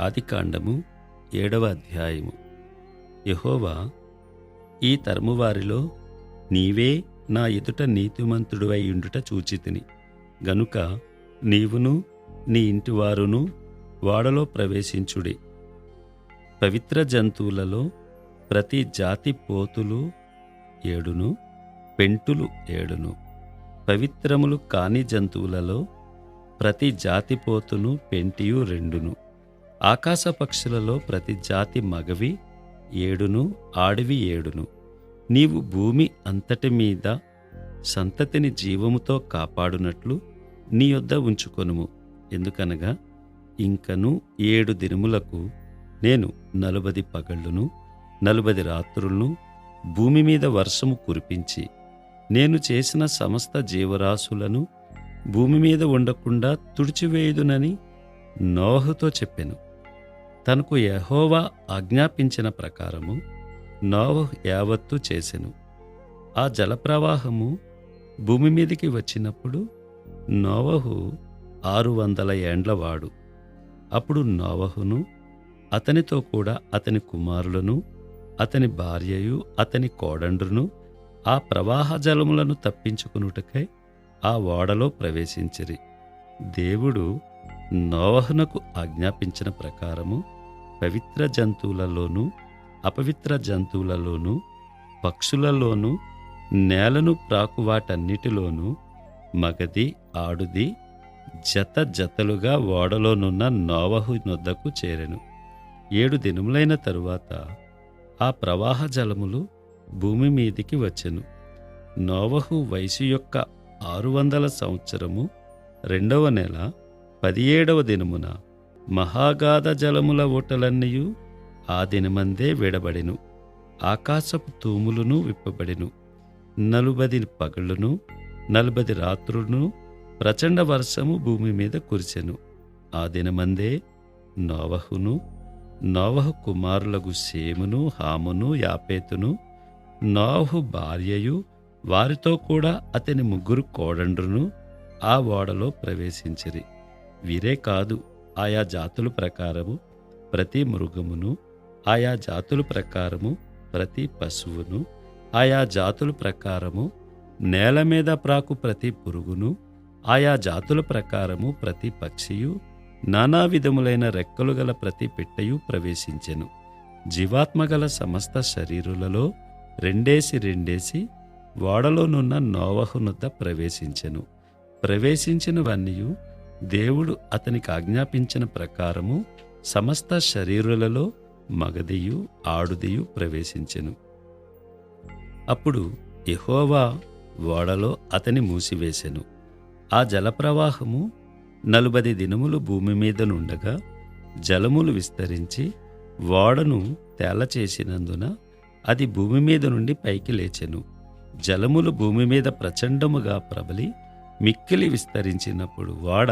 ఆదికాండము 7వ అధ్యాయము. యెహోవా, ఈ తరము వారిలో నీవే నా ఎదుట నీతిమంతుడివై యుండుట చూచితిని గనుక నీవును నీ ఇంటివారును ఓడలో ప్రవేశించుడి. పవిత్ర జంతువులలో ప్రతి జాతి పోతులు 7, పెంటులు 7, పవిత్రములు కాని జంతువులలో ప్రతి జాతి పోతును పెంటియు 2, ఆకాశ పక్షులలో ప్రతి జాతి మగవి 7, ఆడివి 7. నీవు భూమి అంతటి మీద సంతతిని జీవముతో కాపాడునట్లు నీ యొద్ద ఉంచుకొనుము. ఎందుకనగా ఇంకను 7 దినములకు నేను 40 పగళ్లును 40 రాత్రులను భూమి మీద వర్షము కురిపించి నేను చేసిన సమస్త జీవరాశులను భూమి మీద ఉండకుండా తుడిచివేయుదునని నోవహుతో చెప్పెను. తనకు యెహోవా ఆజ్ఞాపించిన ప్రకారము నోవహు యావత్తు చేసెను. ఆ జలప్రవాహము భూమి మీదికి వచ్చినప్పుడు నోవహు 600 ఏండ్లవాడు. అప్పుడు నోవహును అతనితో కూడా అతని కుమారులను అతని భార్యయు అతని కోడండ్రును ఆ ప్రవాహ జలములను తప్పించుకొనుటకై ఆ ఓడలో ప్రవేశించిరి. దేవుడు నోవహునకు ఆజ్ఞాపించిన ప్రకారము పవిత్ర జంతువులలోనూ అపవిత్ర జంతువులలోనూ పక్షులలోనూ నేలను ప్రాకు వాటన్నిటిలోనూ మగది ఆడుది జత జతలుగా ఓడలోనున్న నోవహు నొద్దకు చేరెను. 7 దినములైన తరువాత ఆ ప్రవాహ జలములు భూమి మీదికి వచ్చెను. నోవహు వయసు యొక్క 600 సంవత్సరము 2వ నెల 17వ దినమున మహాగాధ జలముల ఊటలన్నీయు ఆ దినమందే విడబడెను. ఆకాశపు తూములును విప్పబడెను. 40 పగళ్లును 40 రాత్రులను ప్రచండ వర్షము భూమి మీద కురిసెను. ఆ దినమందే నోవహును నోవహు కుమారులకు షేమును హామును యాపేతును నోవహు భార్యయు వారితో కూడా అతని 3 కోడండ్రును ఆ ఓడలో ప్రవేశించిరి. వీరే కాదు, ఆయా జాతుల ప్రకారము ప్రతి మృగమును, ఆయా జాతుల ప్రకారము ప్రతి పశువును, ఆయా జాతుల ప్రకారము నేల మీద ప్రాకు ప్రతి పురుగును, ఆయా జాతుల ప్రకారము ప్రతి పక్షియు, నానా విధములైన రెక్కలు గల ప్రతి పిట్టయు ప్రవేశించెను. జీవాత్మగల సమస్త శరీరులలో రెండేసి ఓడలోనున్న నోవహునొద్ద ప్రవేశించెను. ప్రవేశించినవన్నీయు దేవుడు అతనికి ఆజ్ఞాపించిన ప్రకారము సమస్త శరీరులలో మగదియు ఆడుదియు ప్రవేశించెను. అప్పుడు యెహోవా ఓడలో అతని మూసివేసెను. ఆ జలప్రవాహము 40 దినములు భూమి మీద నుండగా జలములు విస్తరించి ఓడను తేలచేసినందున అది భూమి మీద నుండి పైకి లేచెను. జలములు భూమి మీద ప్రచండముగా ప్రబలి మిక్కిలి విస్తరించినప్పుడు ఓడ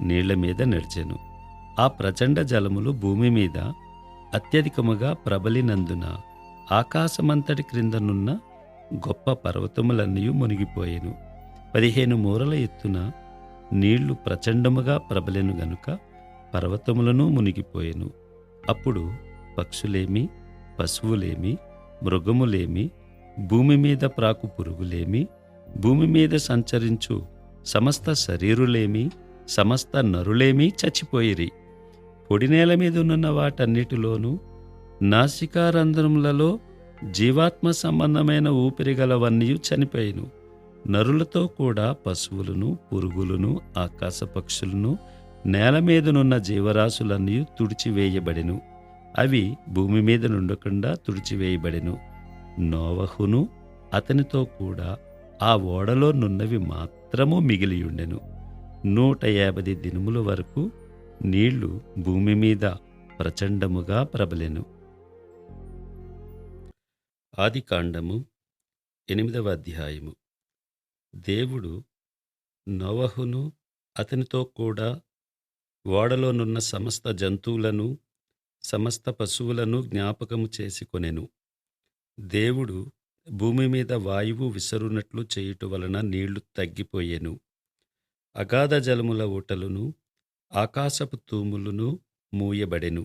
నీళ్ల మీద నడిచెను. ఆ ప్రచండ జలములు భూమి మీద అత్యధికముగా ప్రబలినందున ఆకాశమంతటి క్రిందనున్న గొప్ప పర్వతములన్నీ మునిగిపోయెను. 15 మూరల ఎత్తున నీళ్లు ప్రచండముగా ప్రబలెను గనుక పర్వతములను మునిగిపోయెను. అప్పుడు పక్షులేమి, పశువులేమి, మృగములేమి, భూమి మీద ప్రాకు పురుగులేమి, భూమి మీద సంచరించు సమస్త శరీరులేమి, సమస్త నరులేమి చచ్చిపోయిరి. పొడినేల మీదనున్న వాటన్నిటిలోనూ నాసికారంధ్రములలో జీవాత్మ సంబంధమైన ఊపిరిగలవన్నీ చనిపోయిను. నరులతో కూడా పశువులను, పురుగులను, ఆకాశ పక్షులను, నేల మీదనున్న జీవరాశులన్నీ తుడిచివేయబడెను. అవి భూమి మీద నుండకుండా తుడిచివేయబడెను. నోవహును అతనితో కూడా ఆ ఓడలో నున్నవి మాత్రము మిగిలియుండెను. 150 దినముల వరకు నీళ్లు భూమి మీద ప్రచండముగా ప్రబలెను. ఆదికాండము 8వ అధ్యాయము. దేవుడు నోవహును అతనితో కూడా ఓడలోనున్న సమస్త జంతువులను సమస్త పశువులను జ్ఞాపకము చేసుకొనెను. దేవుడు భూమి మీద వాయువు విసరునట్లు చేయుట వలన నీళ్లు తగ్గిపోయెను. అగాధ జలముల ఊటలను ఆకాశపు తూములను మూయబడెను.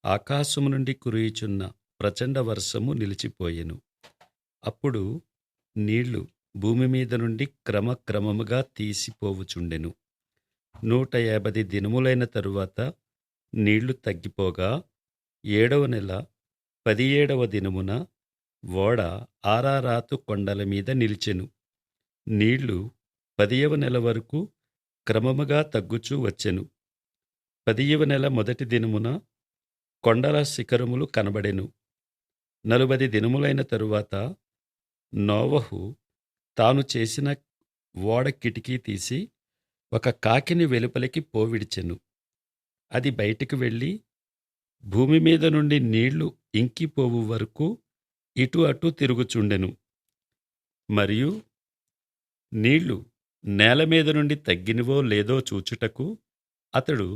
ఆకాశము నుండి కురియుచున్న ప్రచండ వర్షము నిలిచిపోయెను. అప్పుడు నీళ్లు భూమి మీద నుండి క్రమక్రమముగా తీసిపోవుచుండెను. 150 దినములైన తరువాత నీళ్లు తగ్గిపోగా, 7వ నెల 17వ దినమున ఓడ ఆరారాతు కొండల మీద నిలిచెను. నీళ్లు 10వ నెల వరకు క్రమముగా తగ్గుచూ వచ్చెను. 10వ నెల మొదటి దినమున కొండల శిఖరములు కనబడెను. 40 దినములైన తరువాత నోవహు తాను చేసిన ఓడ కిటికీ తీసి ఒక కాకిని వెలుపలికి పోవిడిచెను. అది బయటికి వెళ్ళి భూమి మీద నుండి నీళ్లు ఇంకిపోవు వరకు ఇటు అటు తిరుగుచుండెను. మరియు నీళ్లు నేల మీద నుండి తగ్గినవో లేదో చూచుటకు అతడు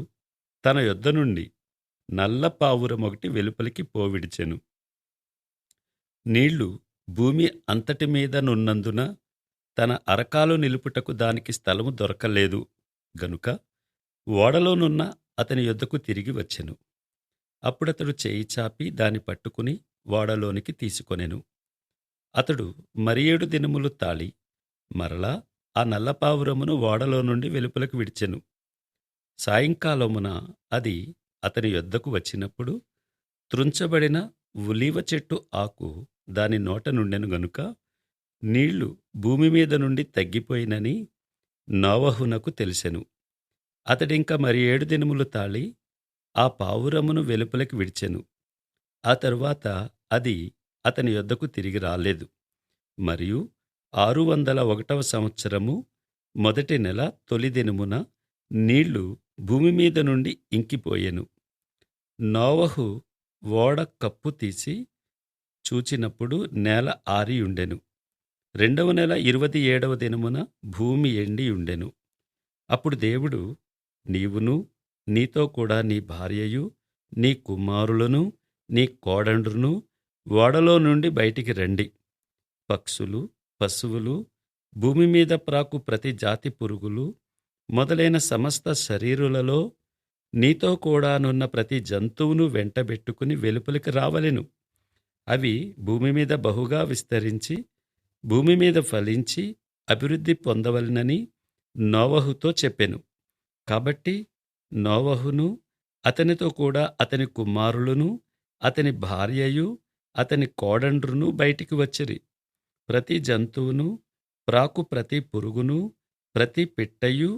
తన యొద్ద నుండి నల్ల పావురమొకటి వెలుపలికి పోవిడిచెను. నీళ్లు భూమి అంతటి మీద నున్నందున తన అరకాలు నిలుపుటకు దానికి స్థలము దొరకలేదు గనుక ఓడలోనున్న అతని యొద్దకు తిరిగి వచ్చెను. అప్పుడతడు చేయి చాపి దాని పట్టుకుని ఓడలోనికి తీసుకొనెను. అతడు మరి 7 దినములు తాళి మరలా ఆ నల్లపావురమును ఓడలో నుండి వెలుపలకు విడిచెను. సాయంకాలమున అది అతని యొద్దకు వచ్చినప్పుడు త్రుంచబడిన ఒలీవ చెట్టు ఆకు దాని నోట నుండెను గనుక నీళ్లు భూమి మీద నుండి తగ్గిపోయినని నోవహునకు తెలిసెను. అతడింక మరి 7 దినములు తాళి ఆ పావురమును వెలుపలికి విడిచెను. ఆ తరువాత అది అతని యొద్దకు తిరిగి రాలేదు. మరియు 601వ సంవత్సరము మొదటి నెల తొలి దినమున నీళ్లు భూమి మీద నుండి ఇంకిపోయెను. నోవహు ఓడ కప్పు తీసి చూచినప్పుడు నేల ఆరియుండెను. 2వ నెల 27వ దినమున భూమి ఎండి ఉండెను. అప్పుడు దేవుడు, నీవును నీతో కూడా నీ భార్యయు నీ కుమారులను నీ కోడండ్రును ఓడలో నుండి బయటికి రండి. పక్షులు, పశువులు, భూమి మీద ప్రాకు ప్రతి జాతి పురుగులు మొదలైన సమస్త శరీరులలో నీతో కూడానున్న ప్రతి జంతువును వెంటబెట్టుకుని వెలుపలికి రావలెను. అవి భూమి మీద బహుగా విస్తరించి భూమి మీద ఫలించి అభివృద్ధి పొందవలెనని నోవహుతో చెప్పెను. కాబట్టి నోవహును అతనితో కూడా అతని కుమారులను అతని భార్యయు అతని కోడండ్రును బయటికి వచ్చిరి. ప్రతి జంతువును ప్రాకు ప్రతి పురుగును ప్రతి పిట్టయు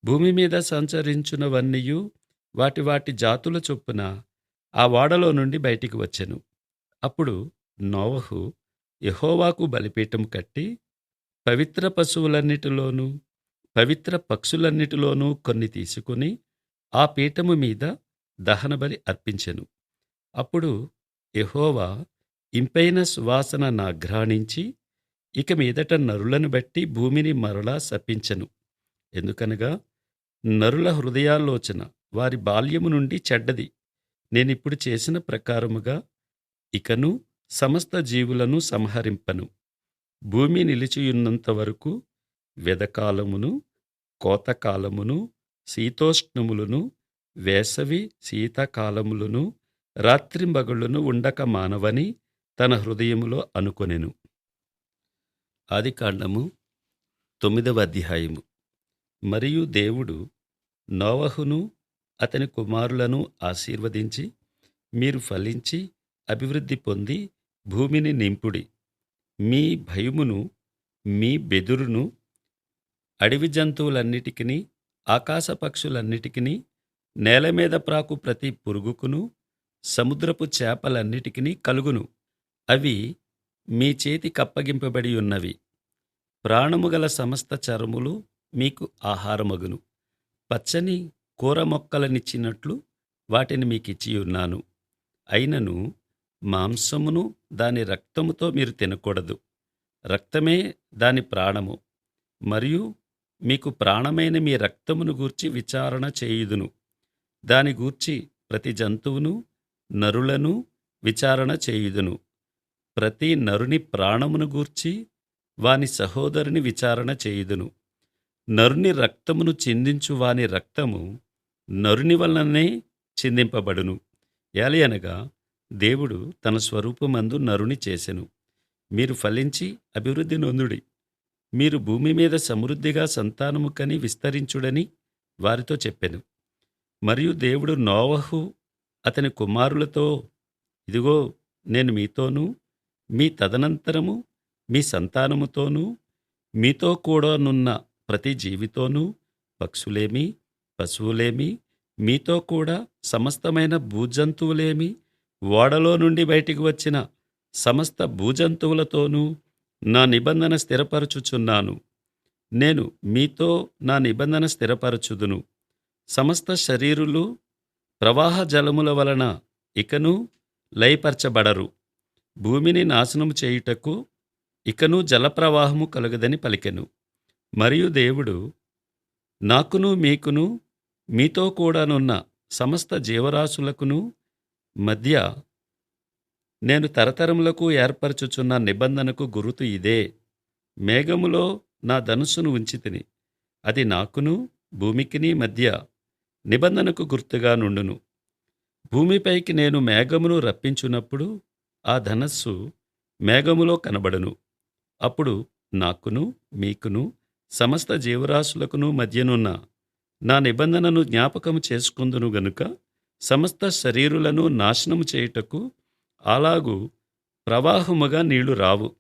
భూమి మీద సంచరించునవన్నీయు వాటి వాటి జాతుల చొప్పున ఆ ఓడలో నుండి బయటికి వచ్చెను. అప్పుడు నోవహు యెహోవాకు బలిపీఠం కట్టి పవిత్ర పశువులన్నిటిలోనూ పవిత్ర పక్షులన్నిటిలోనూ కొన్ని తీసుకుని ఆ పీఠము మీద దహనబలి అర్పించెను. అప్పుడు యెహోవా ఇంపైన సువాసన నాఘ్రాణించి ఇక మీదట నరులను బట్టి భూమిని మరలా శపించెను. ఎందుకనగా నరుల హృదయాలోచన వారి బాల్యము నుండి చెడ్డది. నేనిప్పుడు చేసిన ప్రకారముగా ఇకను సమస్త జీవులను సంహరింపను. భూమి నిలిచియున్నంత వరకు వెదకాలమును కోతకాలమును శీతోష్ణములను వేసవి శీతకాలములను రాత్రింబగళ్ళును ఉండక మానవని తన హృదయములో అనుకొనెను. ఆదికాండము 9వ అధ్యాయము. మరియు దేవుడు నోవహును అతని కుమారులను ఆశీర్వదించి, మీరు ఫలించి అభివృద్ధి పొంది భూమిని నింపుడి. మీ భయమును మీ బెదురును అడవి జంతువులన్నిటికిని ఆకాశ పక్షులన్నిటికిని నేల మీద ప్రాకు ప్రతి పురుగుకును సముద్రపు చేపలన్నిటికిని కలుగును. అవి మీ చేతికప్పగింపబడి ఉన్నవి. ప్రాణము గల సమస్త చరములు మీకు ఆహారమగును. పచ్చని కూర మొక్కలనిచ్చినట్లు వాటిని మీకిచ్చియున్నాను. అయినను మాంసమును దాని రక్తముతో మీరు తినకూడదు. రక్తమే దాని ప్రాణము. మరియు మీకు ప్రాణమైన మీ రక్తమును గూర్చి విచారణ చేయుదును. దాని గూర్చి ప్రతి జంతువును నరులను విచారణ చేయుదును. ప్రతి నరుని ప్రాణమును గూర్చి వాని సహోదరుని విచారణ చేయుదును. నరుని రక్తమును చిందించు వాని రక్తము నరుని వలననే చిందింపబడును. ఏలయనగా దేవుడు తన స్వరూపమందు నరుని చేసెను. మీరు ఫలించి అభివృద్ధి నొందుడి. మీరు భూమి మీద సమృద్ధిగా సంతానము కని విస్తరించుడని వారితో చెప్పెను. మరియు దేవుడు నోవహు అతని కుమారులతో, ఇదిగో, నేను మీతోనూ మీ తదనంతరము మీ సంతానముతోనూ మీతో కూడానున్న ప్రతి జీవితోనూ, పక్షులేమి పశువులేమి, మీతో కూడా సమస్తమైన భూజంతువులేమి, ఓడలో నుండి బయటికి వచ్చిన సమస్త భూజంతువులతోనూ నా నిబంధన స్థిరపరచుచున్నాను. నేను మీతో నా నిబంధన స్థిరపరచుదును. సమస్త శరీరులు ప్రవాహ జలముల వలన ఇకను లయపరచబడరు. భూమిని నాశనము చేయుటకు ఇకను జలప్రవాహము కలుగదని పలికెను. మరియు దేవుడు నాకును మీకును మీతో కూడానున్న సమస్త జీవరాశులకును మధ్య నేను తరతరములకు ఏర్పరచుచున్న నిబంధనకు గురుతు ఇదే. మేఘములో నా ధనుస్సును ఉంచితిని. అది నాకును భూమికిని మధ్య నిబంధనకు గుర్తుగా నుండును. భూమిపైకి నేను మేఘమును రప్పించున్నప్పుడు ఆ ధనస్సు మేఘములో కనబడును. అప్పుడు నాకును మీకును సమస్త జీవరాశులకును మధ్యనున్న నా నిబంధనను జ్ఞాపకము చేసుకుందును గనుక సమస్త శరీరులను నాశనము చేయుటకు అలాగు ప్రవాహముగా నీళ్లు రావు.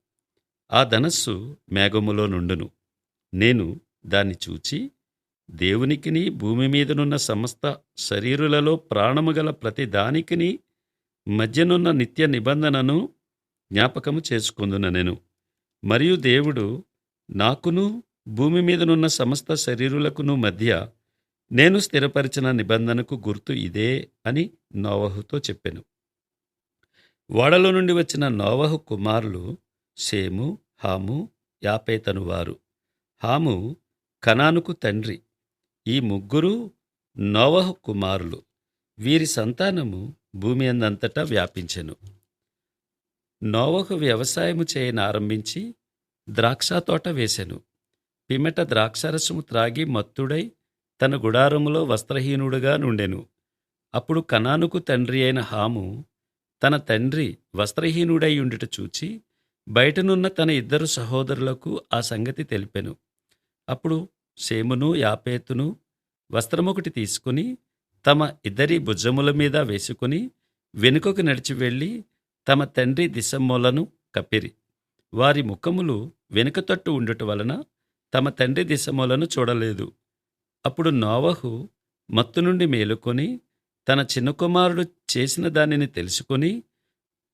ఆ ధనస్సు మేఘములో నుండును. నేను దాన్ని చూచి దేవునికిని భూమి మీదనున్న సమస్త శరీరులలో ప్రాణము గల ప్రతి దానికిని మధ్యనున్న నిత్య నిబంధనను జ్ఞాపకము చేసుకుందుననెను. మరియు దేవుడు నాకును భూమి మీదనున్న సమస్త శరీరులకును మధ్య నేను స్థిరపరిచిన నిబంధనకు గుర్తు ఇదే అని నోవహుతో చెప్పెను. ఓడలో నుండి వచ్చిన నోవహు కుమారులు షేము, హాము, యాపేతను వారు. హాము కనానుకు తండ్రి. ఈ ముగ్గురు నోవహు కుమారులు. వీరి సంతానము భూమి అందంతటా వ్యాపించెను. నోవహు వ్యవసాయము చేయనారంభించి ద్రాక్షతోట వేసెను. పిమ్మట ద్రాక్షరసము త్రాగి మత్తుడై తన గుడారములో వస్త్రహీనుడుగా నుండెను. అప్పుడు కనానుకు తండ్రి అయిన హాము తన తండ్రి వస్త్రహీనుడై ఉండుట చూచి బయటనున్న తన ఇద్దరు సహోదరులకు ఆ సంగతి తెలిపెను. అప్పుడు షేమును యాపేతును వస్త్రమొకటి తీసుకుని తమ ఇద్దరి భుజముల మీద వేసుకుని వెనుకకు నడిచి వెళ్ళి తమ తండ్రి దిశమూలను కప్పిరి. వారి ముఖములు వెనుక తట్టు ఉండుట వలన తమ తండ్రి దిశమూలను చూడలేదు. అప్పుడు నోవహు మత్తు నుండి మేలుకొని తన చిన్న కుమారుడు చేసిన దానిని తెలుసుకొని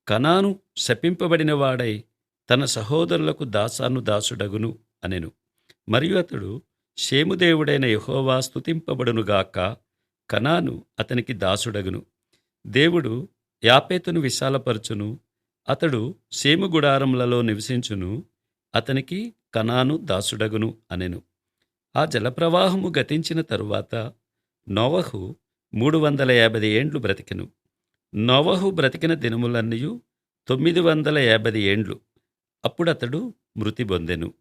కనాను శపింపబడిన వాడై తన సహోదరులకు దాసుడగును అనెను. మరియు అతడు షేము దేవుడైన యెహోవా స్తుతింపబడునుగాక, కనాను అతనికి దాసుడగును. దేవుడు యాపేతును విశాలపరచును. అతడు షేము గుడారములలో నివసించును. అతనికి కనాను దాసుడగును అనెను. ఆ జలప్రవాహము గతించిన తరువాత నోవహు 350 ఏండ్లు బ్రతికెను. నోవహు బ్రతికిన దినములన్నయు 950 ఏండ్లు. అప్పుడతడు మృతి పొందెను.